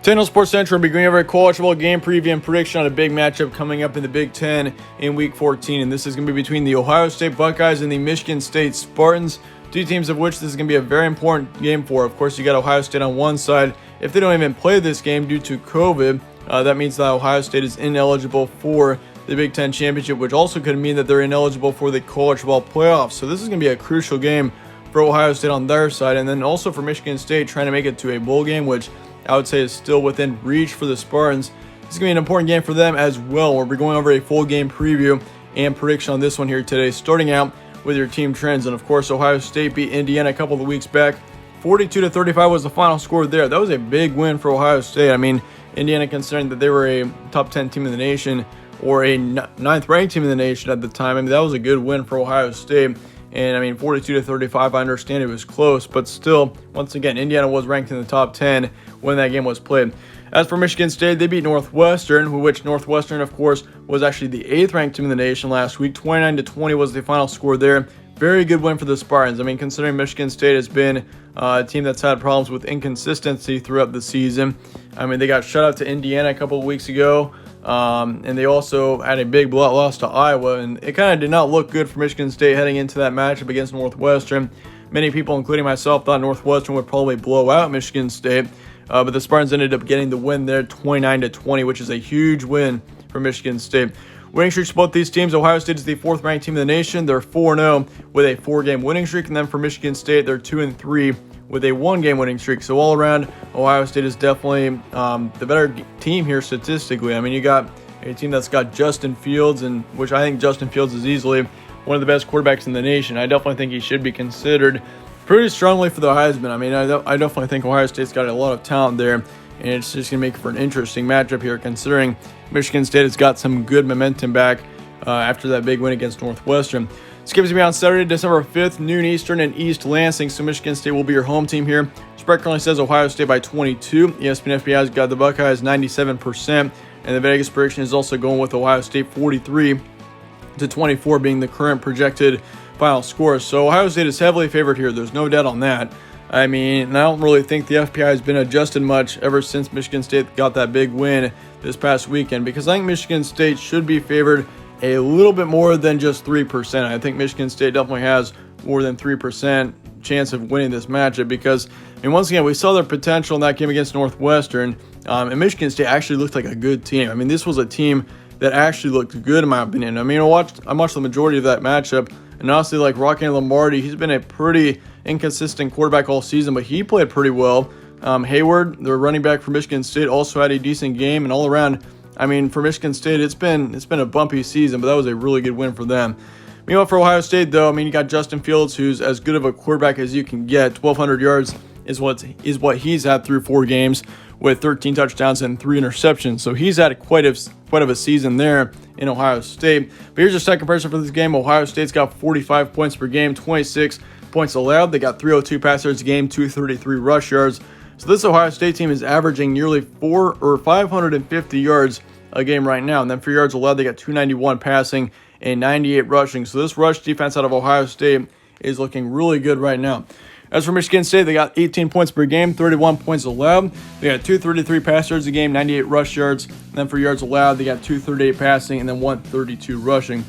Tendal Sports Central beginning of our college football game preview and prediction on a big matchup coming up in the Big Ten in Week 14. And this is going to be between the Ohio State Buckeyes and the Michigan State Spartans, two teams of which this is going to be a very important game for. Of course, you got Ohio State on one side. If they don't even play this game due to COVID, that means that Ohio State is ineligible for the Big Ten Championship, which also could mean that they're ineligible for the college football playoffs. So this is going to be a crucial game for Ohio State on their side, and then also for Michigan State trying to make it to a bowl game, which I would say is still within reach for the Spartans. This is going to be an important game for them as well. We'll be going over a full game preview and prediction on this one here today, starting out with your team trends. And of course, Ohio State beat Indiana a couple of weeks back. 42-35 was the final score there. That was a big win for Ohio State. I mean, Indiana, considering that they were a top 10 team in the nation or a ninth ranked team in the nation at the time, I mean, that was a good win for Ohio State. And I mean, 42-35, I understand it was close, but still, once again, Indiana was ranked in the top 10 when that game was played. As for Michigan State, they beat Northwestern, which Northwestern, of course, was actually the 8th ranked team in the nation last week. 29-20 was the final score there. Very good win for the Spartans. I mean, considering Michigan State has been a team that's had problems with inconsistency throughout the season. I mean, they got shut out to Indiana a couple of weeks ago. And they also had a big blowout loss to Iowa, and it kind of did not look good for Michigan State heading into that matchup against Northwestern. Many people, including myself, thought Northwestern would probably blow out Michigan State, but the Spartans ended up getting the win there, 29-20, which is a huge win for Michigan State. Winning streaks for both these teams. Ohio State is the 4th ranked team in the nation. They're 4-0 with a 4-game winning streak, and then for Michigan State, they're 2-3 with a 1-game winning streak. So all around, Ohio State is definitely the better team here statistically. I mean, you got a team that's got Justin Fields, and which I think Justin Fields is easily one of the best quarterbacks in the nation. I definitely think he should be considered pretty strongly for the Heisman. I mean, I definitely think Ohio State's got a lot of talent there, and it's just going to make for an interesting matchup here, considering Michigan State has got some good momentum back after that big win against Northwestern. This game is going to be on Saturday, December 5th, noon Eastern in East Lansing, so Michigan State will be your home team here. Spread currently says Ohio State by 22. ESPN FPI has got the Buckeyes 97%, and the Vegas prediction is also going with Ohio State 43-24 being the current projected final score. So Ohio State is heavily favored here. There's no doubt on that. I mean, I don't really think the FPI has been adjusted much ever since Michigan State got that big win this past weekend, because I think Michigan State should be favored a little bit more than just 3%. I think Michigan State definitely has more than 3% chance of winning this matchup because, I mean, once again, we saw their potential in that game against Northwestern, and Michigan State actually looked like a good team. I mean, this was a team that actually looked good in my opinion. I mean, I watched the majority of that matchup, and honestly, like Rocky Lombardi, he's been a pretty inconsistent quarterback all season, but he played pretty well. Hayward, the running back for Michigan State, also had a decent game, and all around, I mean, for Michigan State, it's been a bumpy season, but that was a really good win for them. Meanwhile, for Ohio State, though, I mean, you got Justin Fields, who's as good of a quarterback as you can get. 1,200 yards is what he's had through 4 games with 13 touchdowns and 3 interceptions. So he's had quite of a season there in Ohio State. But here's a stat comparison for this game. Ohio State's got 45 points per game, 26 points allowed. They got 302 pass yards a game, 233 rush yards. So this Ohio State team is averaging nearly 550 yards a game right now. And then for yards allowed, they got 291 passing and 98 rushing. So this rush defense out of Ohio State is looking really good right now. As for Michigan State, they got 18 points per game, 31 points allowed. They got 233 pass yards a game, 98 rush yards. And then for yards allowed, they got 238 passing and then 132 rushing.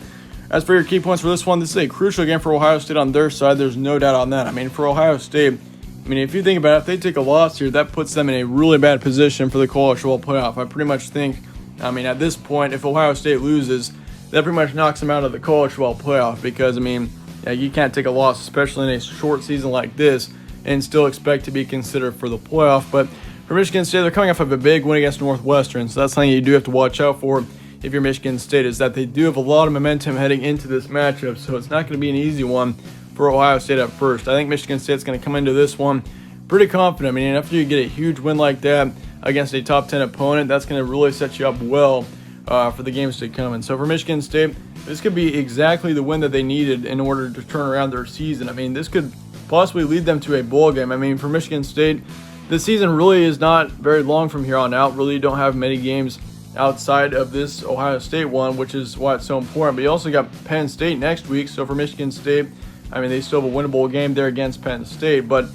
As for your key points for this one, this is a crucial game for Ohio State on their side. There's no doubt on that. I mean, for Ohio State, I mean, if you think about it, if they take a loss here, that puts them in a really bad position for the college football playoff. I pretty much think, I mean, at this point, if Ohio State loses, that pretty much knocks them out of the college football playoff because, I mean, you can't take a loss, especially in a short season like this, and still expect to be considered for the playoff. But for Michigan State, they're coming off of a big win against Northwestern, so that's something you do have to watch out for if you're Michigan State, is that they do have a lot of momentum heading into this matchup, so it's not going to be an easy one for Ohio State at first. I think Michigan State's going to come into this one pretty confident. I mean, after you get a huge win like that against a top 10 opponent, that's going to really set you up well for the games to come. And so for Michigan State, this could be exactly the win that they needed in order to turn around their season. I mean, this could possibly lead them to a bowl game. I mean, for Michigan State, the season really is not very long from here on out. Really, you don't have many games outside of this Ohio State one, which is why it's so important. But you also got Penn State next week. So for Michigan State, I mean, they still have a winnable game there against Penn State. But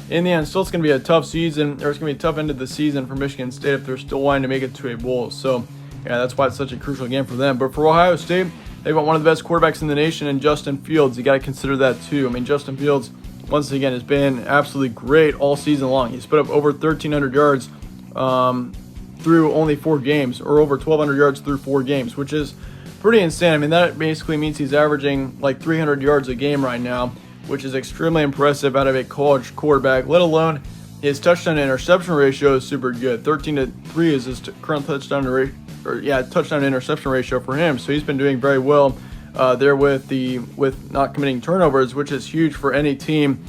in the end, still it's going to be a tough season, or it's going to be a tough end of the season for Michigan State if they're still wanting to make it to a bowl. So, yeah, that's why it's such a crucial game for them. But for Ohio State, they've got one of the best quarterbacks in the nation in Justin Fields. You got to consider that too. I mean, Justin Fields, once again, has been absolutely great all season long. He's put up over 1,300 yards through only 4 games, or over 1,200 yards through 4 games, which is pretty insane. I mean, that basically means he's averaging like 300 yards a game right now, which is extremely impressive out of a college quarterback, let alone his touchdown to interception ratio is super good. 13-3 is his current touchdown to interception ratio for him. So he's been doing very well there with not committing turnovers, which is huge for any team.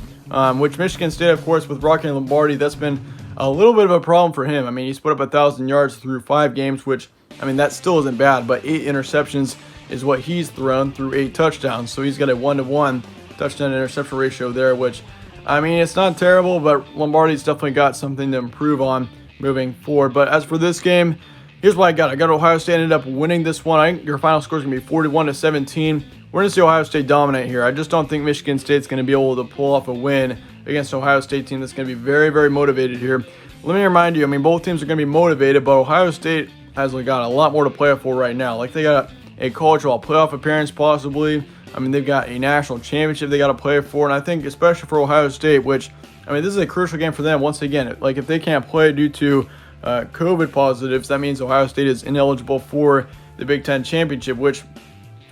Which Michigan State, of course, with Rocky Lombardi, that's been a little bit of a problem for him. I mean, he's put up 1,000 yards through 5 games, which, I mean, that still isn't bad, but 8 interceptions is what he's thrown through 8 touchdowns. So he's got a 1-to-1 touchdown interception ratio there, which, I mean, it's not terrible, but Lombardi's definitely got something to improve on moving forward. But as for this game, here's what I got. I got Ohio State ended up winning this one. I think your final score is going to be 41-17. We're going to see Ohio State dominate here. I just don't think Michigan State's going to be able to pull off a win against Ohio State team that's going to be very, very motivated here. Let me remind you, I mean, both teams are going to be motivated, but Ohio State has got a lot more to play for right now. Like, they got a college football playoff appearance possibly. I mean, they've got a national championship they got to play for, and I think especially for Ohio State, which, I mean, this is a crucial game for them. Once again, like, if they can't play due to COVID positives, that means Ohio State is ineligible for the Big Ten championship, which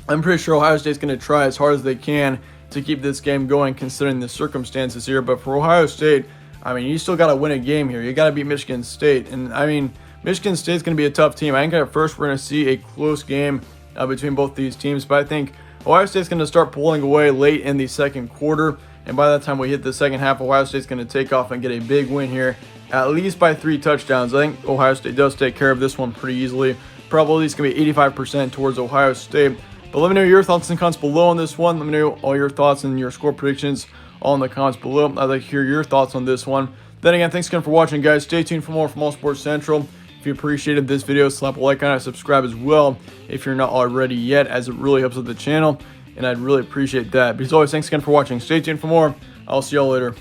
I'm pretty sure Ohio State's going to try as hard as they can to keep this game going considering the circumstances here. But for Ohio State, I mean, you still got to win a game here. You got to beat Michigan State, and I mean, Michigan State's going to be a tough team. I think at first we're going to see a close game between both these teams, but I think Ohio State's going to start pulling away late in the second quarter, and by the time we hit the second half, Ohio State's going to take off and get a big win here, at least by 3 touchdowns. I think Ohio State does take care of this one pretty easily. Probably it's going to be 85% towards Ohio State. But let me know your thoughts and comments below on this one. Let me know all your thoughts and your score predictions all in the comments below. I'd like to hear your thoughts on this one. Then again, thanks again for watching, guys. Stay tuned for more from All Sports Central. If you appreciated this video, slap a like on it, subscribe as well if you're not already yet, as it really helps with the channel, and I'd really appreciate that. But as always, thanks again for watching. Stay tuned for more. I'll see y'all later.